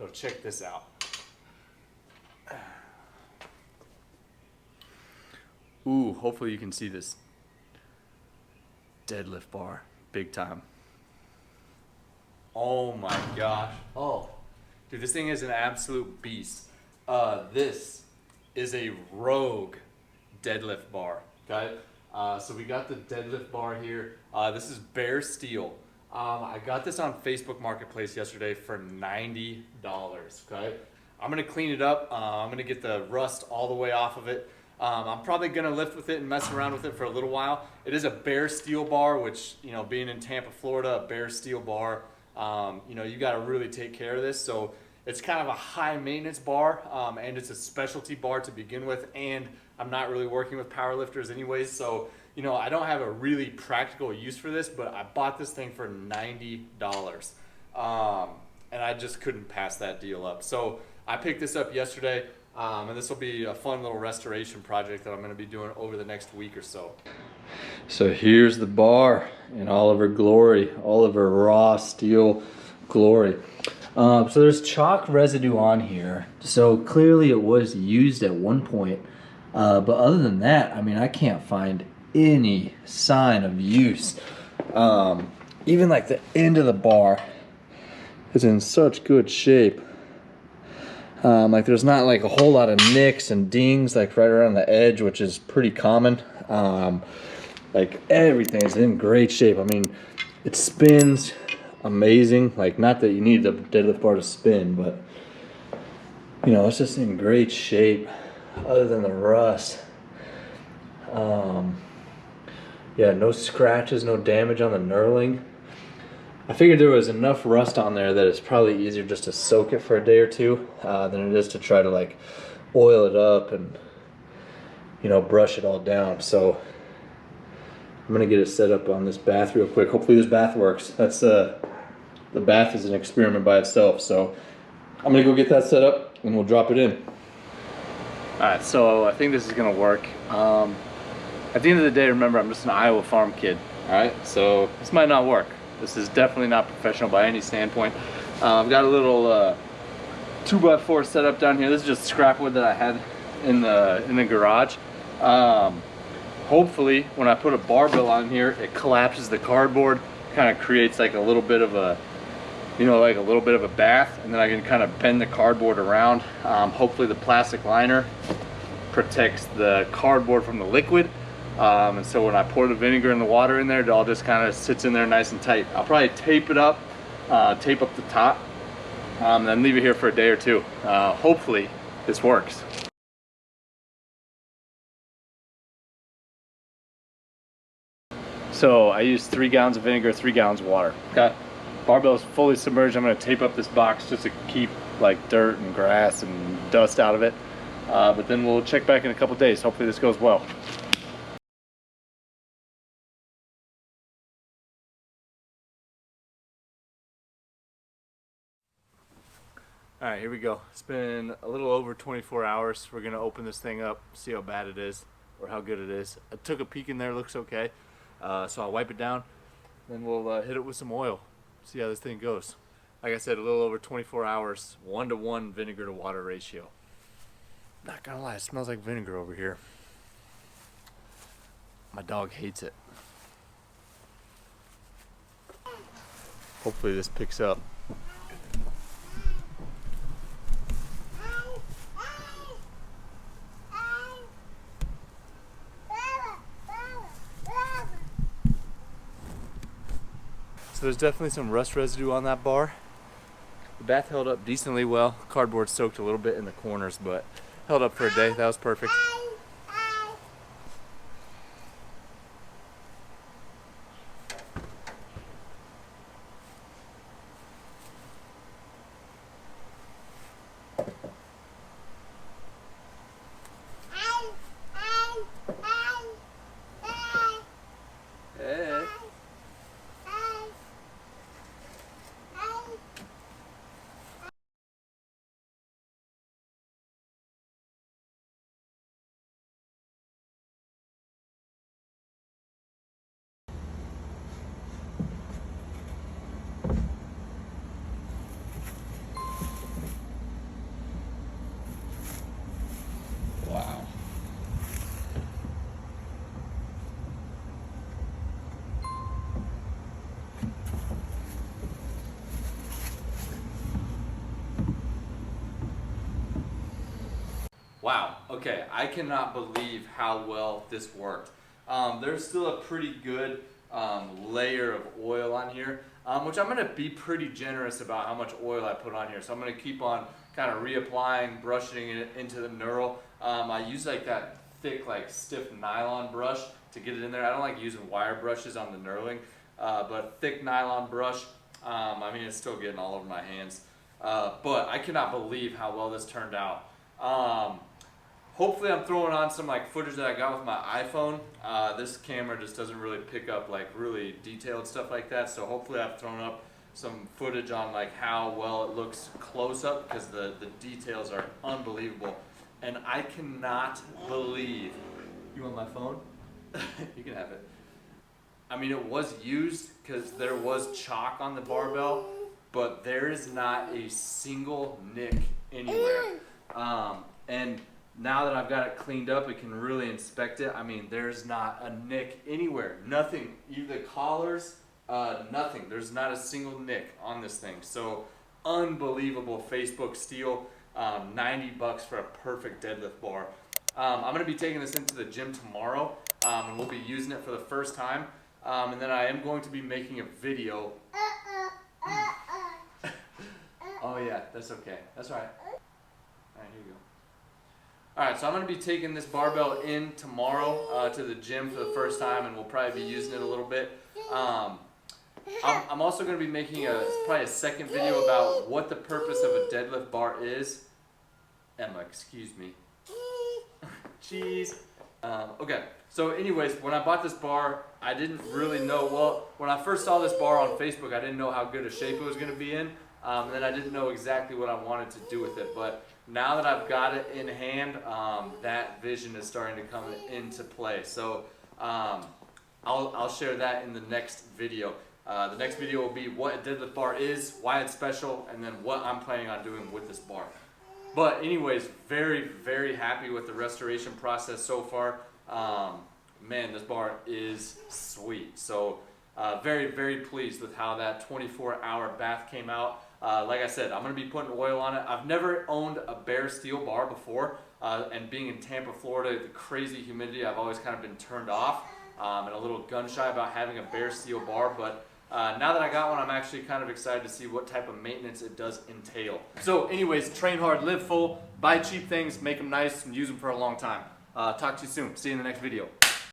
So check this out. Ooh, hopefully you can see this deadlift bar, big time. Oh my gosh. Oh, dude, this thing is an absolute beast. This is a Rogue deadlift bar, okay? So we got the deadlift bar here. This is bare steel. I got this on Facebook Marketplace yesterday for $90, okay? I'm gonna clean it up. I'm gonna get the rust all the way off of it. I'm probably gonna lift with it and mess around with it for a little while. It is a bare steel bar, which, you know, being in Tampa, Florida, a bare steel bar, you know, you gotta really take care of this. So it's kind of a high maintenance bar, and it's a specialty bar to begin with, and I'm not really working with powerlifters anyways, so, you know, I don't have a really practical use for this, but I bought this thing for $90, and I just couldn't pass that deal up. So I picked this up yesterday, and this will be a fun little restoration project that I'm going to be doing over the next week or so. So here's the bar in all of her glory, all of her raw steel glory. So there's chalk residue on here, so clearly it was used at one point, but other than that, I mean, I can't find any sign of use. Even like the end of the bar is in such good shape. Like there's not like a whole lot of nicks and dings like right around the edge, which is pretty common. Like everything is in great shape. I mean, it spins amazing. Like, not that you need the deadlift bar to spin, but you know, it's just in great shape other than the rust. Yeah, no scratches, no damage on the knurling. I figured there was enough rust on there that it's probably easier just to soak it for a day or two than it is to try to like oil it up and, you know, brush it all down. So I'm gonna get it set up on this bath real quick. Hopefully this bath works. That's the bath is an experiment by itself. So I'm gonna go get that set up and we'll drop it in. All right, so I think this is gonna work. At the end of the day, remember, I'm just an Iowa farm kid. All right, so this might not work. This is definitely not professional by any standpoint. I've got a little 2x4 setup down here. This is just scrap wood that I had in the garage. Hopefully, when I put a barbell on here, it collapses the cardboard, kind of creates like a little bit of a, you know, like a little bit of a bath, and then I can kind of bend the cardboard around. Hopefully the plastic liner protects the cardboard from the liquid. And so when I pour the vinegar and the water in there, it all just kind of sits in there nice and tight. I'll probably tape it up, tape up the top, then leave it here for a day or two. Hopefully this works. So I used 3 gallons of vinegar, 3 gallons of water. Okay. Barbell is fully submerged. I'm going to tape up this box just to keep like dirt and grass and dust out of it. But then we'll check back in a couple days. Hopefully this goes well. All right, here we go. It's been a little over 24 hours. We're gonna open this thing up, see how bad it is or how good it is. I took a peek in there, looks okay. So I'll wipe it down, then we'll hit it with some oil, see how this thing goes. Like I said, a little over 24 hours, 1-to-1 vinegar to water ratio. Not gonna lie, it smells like vinegar over here. My dog hates it. Hopefully this picks up. So there's definitely some rust residue on that bar. The bath held up decently well. Cardboard soaked a little bit in the corners, but held up for a day. That was perfect. Wow, okay, I cannot believe how well this worked. There's still a pretty good layer of oil on here, which I'm gonna be pretty generous about how much oil I put on here. So I'm gonna keep on kind of reapplying, brushing it into the knurl. I use like that thick, like stiff nylon brush to get it in there. I don't like using wire brushes on the knurling, but thick nylon brush, I mean, it's still getting all over my hands. But I cannot believe how well this turned out. Hopefully I'm throwing on some like footage that I got with my iPhone. This camera just doesn't really pick up like really detailed stuff like that. So hopefully I've thrown up some footage on like how well it looks close up, because the details are unbelievable. And I cannot believe, you want my phone? You can have it. I mean, it was used because there was chalk on the barbell, but there is not a single nick anywhere. And now that I've got it cleaned up, we can really inspect it. I mean, there's not a nick anywhere. Nothing, either collars, nothing. There's not a single nick on this thing. So unbelievable Facebook steal. $90 for a perfect deadlift bar. I'm going to be taking this into the gym tomorrow, and we'll be using it for the first time. And then I am going to be making a video. Oh yeah, that's okay. That's all right. All right, here you go. All right, so I'm going to be taking this barbell in tomorrow to the gym for the first time, and we'll probably be using it a little bit. I'm also going to be making probably a second video about what the purpose of a deadlift bar is. Emma, excuse me. Jeez. Okay, so anyways, when I bought this bar, I didn't really know, well, when I first saw this bar on Facebook, I didn't know how good a shape it was going to be in, and then I didn't know exactly what I wanted to do with it, but now that I've got it in hand, that vision is starting to come into play. So I'll share that in the next video. The next video will be what a deadlift bar is, why it's special, and then what I'm planning on doing with this bar. But anyways, very, very happy with the restoration process so far. Man, this bar is sweet. So very, very pleased with how that 24-hour bath came out. Like I said, I'm going to be putting oil on it. I've never owned a bare steel bar before, and being in Tampa, Florida, the crazy humidity, I've always kind of been turned off and a little gun shy about having a bare steel bar. But now that I got one, I'm actually kind of excited to see what type of maintenance it does entail. So anyways, train hard, live full, buy cheap things, make them nice, and use them for a long time. Talk to you soon. See you in the next video.